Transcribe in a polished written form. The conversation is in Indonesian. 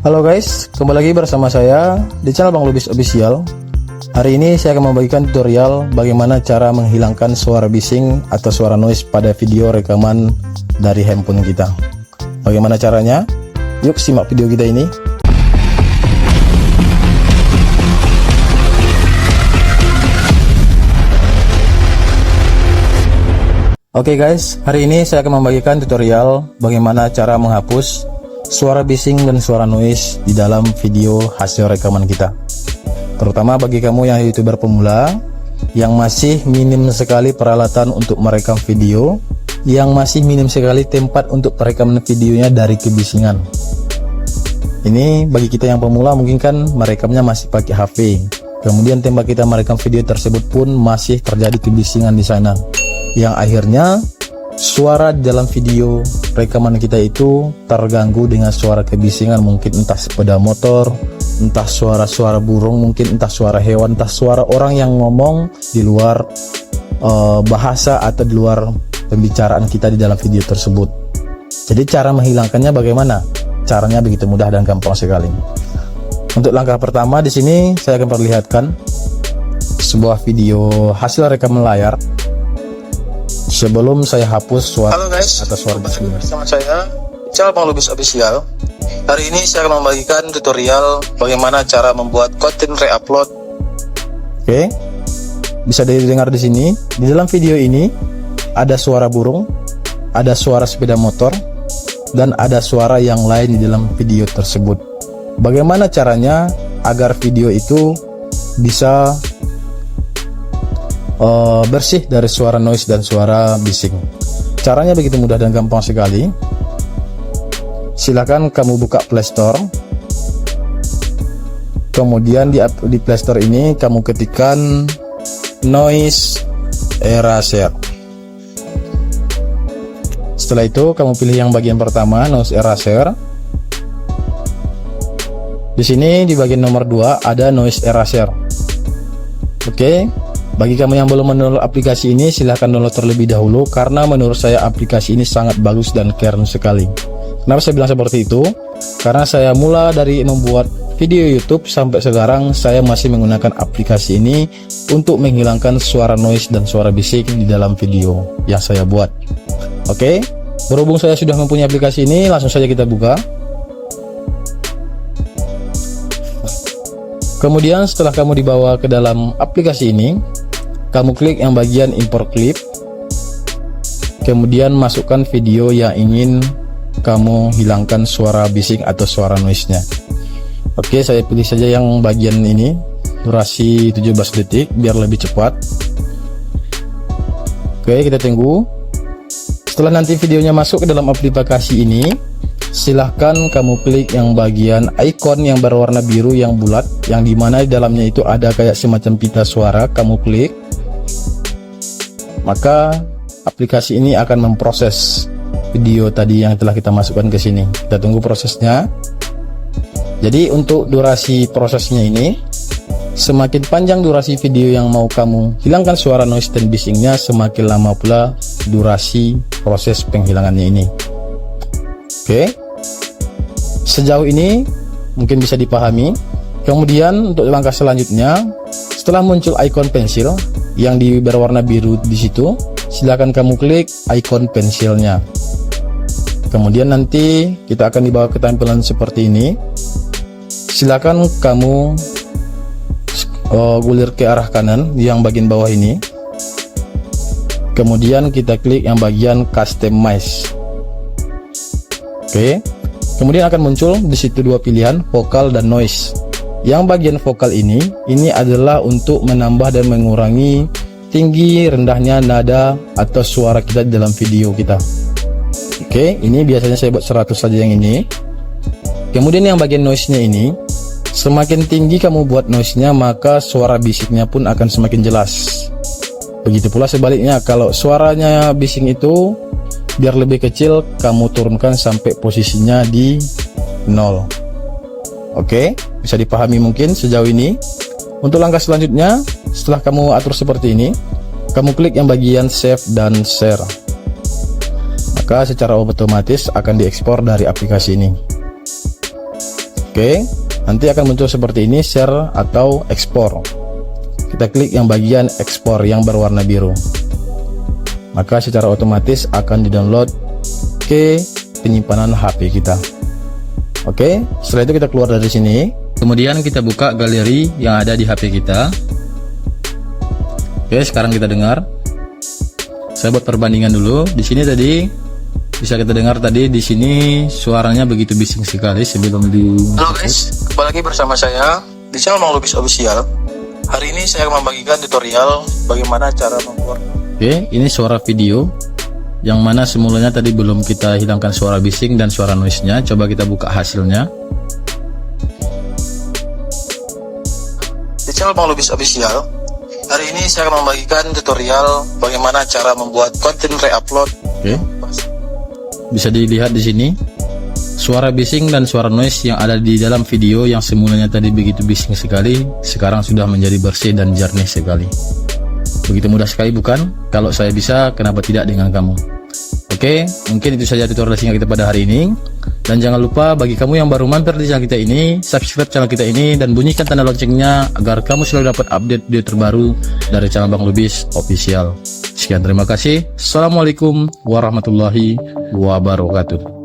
Halo guys, kembali lagi bersama saya di channel Bang Lubis Official. Hari ini saya akan membagikan tutorial bagaimana cara menghilangkan suara bising atau suara noise pada video rekaman dari handphone kita. Bagaimana caranya? Yuk simak video kita ini. Oke guys, hari ini saya akan membagikan tutorial bagaimana cara menghapus suara bising dan suara noise di dalam video hasil rekaman kita. Terutama bagi kamu yang YouTuber pemula yang masih minim sekali peralatan untuk merekam video, yang masih minim sekali tempat untuk perekaman videonya dari kebisingan. Ini bagi kita yang pemula mungkin kan merekamnya masih pakai HP. Kemudian tempat kita merekam video tersebut pun masih terjadi kebisingan di sana, yang akhirnya suara dalam video rekaman kita itu terganggu dengan suara kebisingan, mungkin entah sepeda motor, entah suara-suara burung, mungkin entah suara hewan, entah suara orang yang ngomong di luar bahasa atau di luar pembicaraan kita di dalam video tersebut. Jadi cara menghilangkannya bagaimana? Caranya begitu mudah dan gampang sekali. Untuk langkah pertama di sini saya akan perlihatkan sebuah video hasil rekaman layar sebelum saya hapus suara. Halo guys, atau suara bising bersama saya channel Bang Lubis Official. Hari ini saya akan membagikan tutorial bagaimana cara membuat konten re-upload. Oke, bisa didengar di sini. Di dalam video ini ada suara burung, ada suara sepeda motor, dan ada suara yang lain di dalam video tersebut. Bagaimana caranya agar video itu bisa bersih dari suara noise dan suara bising? Caranya begitu mudah dan gampang sekali. Silakan kamu buka Playstore, kemudian di Playstore ini kamu ketikkan Noise Eraser. Setelah itu kamu pilih yang bagian pertama, Noise Eraser. Di sini di bagian nomor 2 ada Noise Eraser. Oke. Bagi kamu yang belum mendownload aplikasi ini, silahkan download terlebih dahulu, karena menurut saya aplikasi ini sangat bagus dan keren sekali. Kenapa saya bilang seperti itu? Karena saya mula dari membuat video YouTube sampai sekarang saya masih menggunakan aplikasi ini untuk menghilangkan suara noise dan suara bising di dalam video yang saya buat. Oke, berhubung saya sudah mempunyai aplikasi ini, langsung saja kita buka. Kemudian setelah kamu dibawa ke dalam aplikasi ini, kamu klik yang bagian import clip, kemudian masukkan video yang ingin kamu hilangkan suara bising atau suara noise-nya. Oke, saya pilih saja yang bagian ini, durasi 17 detik biar lebih cepat. Oke, kita tunggu. Setelah nanti videonya masuk ke dalam aplikasi ini, silahkan kamu klik yang bagian icon yang berwarna biru yang bulat, yang dimana di dalamnya itu ada kayak semacam pita suara. Kamu klik, maka aplikasi ini akan memproses video tadi yang telah kita masukkan ke sini. Kita tunggu prosesnya. Jadi untuk durasi prosesnya ini, semakin panjang durasi video yang mau kamu hilangkan suara noise dan bisingnya, semakin lama pula durasi proses penghilangannya ini. Oke, sejauh ini mungkin bisa dipahami. Kemudian untuk langkah selanjutnya, setelah muncul icon pensil yang berwarna biru di situ, silakan kamu klik icon pensilnya. Kemudian nanti kita akan dibawa ke tampilan seperti ini. Silakan kamu gulir ke arah kanan yang bagian bawah ini. Kemudian kita klik yang bagian customize. Oke, kemudian akan muncul di situ dua pilihan, vokal dan noise. Yang bagian vokal ini adalah untuk menambah dan mengurangi tinggi rendahnya nada atau suara kita dalam video kita. Oke, ini biasanya saya buat 100 saja yang ini. Kemudian yang bagian noise-nya ini, semakin tinggi kamu buat noise-nya, maka suara bisiknya pun akan semakin jelas. Begitu pula sebaliknya, kalau suaranya bising itu biar lebih kecil, kamu turunkan sampai posisinya di 0. Oke, bisa dipahami mungkin sejauh ini. Untuk langkah selanjutnya, setelah kamu atur seperti ini, kamu klik yang bagian save dan share. Maka secara otomatis akan diekspor dari aplikasi ini. Oke, nanti akan muncul seperti ini, share atau ekspor. Kita klik yang bagian ekspor yang berwarna biru, maka secara otomatis akan di-download ke penyimpanan HP kita. Oke, setelah itu kita keluar dari sini, kemudian kita buka galeri yang ada di HP kita. Oke, sekarang kita dengar. Saya buat perbandingan dulu. Di sini tadi bisa kita dengar, tadi di sini suaranya begitu bising sekali sebelum di. Halo guys, kembali lagi bersama saya di channel Mang Lubis Official. Hari ini saya akan membagikan tutorial bagaimana cara membuat. Oke, ini suara video yang mana semulanya tadi belum kita hilangkan suara bising dan suara noise-nya. Coba kita buka hasilnya. Di channel Mang Lubis Official, hari ini saya akan membagikan tutorial bagaimana cara membuat konten re-upload. Oke, bisa dilihat di sini suara bising dan suara noise yang ada di dalam video yang semulanya tadi begitu bising sekali, sekarang sudah menjadi bersih dan jernih sekali. Begitu mudah sekali bukan? Kalau saya bisa, kenapa tidak dengan kamu? Oke, mungkin itu saja tutorial singkat kita pada hari ini. Dan jangan lupa bagi kamu yang baru mampir di channel kita ini, subscribe channel kita ini dan bunyikan tanda loncengnya agar kamu selalu dapat update video terbaru dari channel Bang Lubis Official. Sekian, terima kasih. Assalamualaikum warahmatullahi wabarakatuh.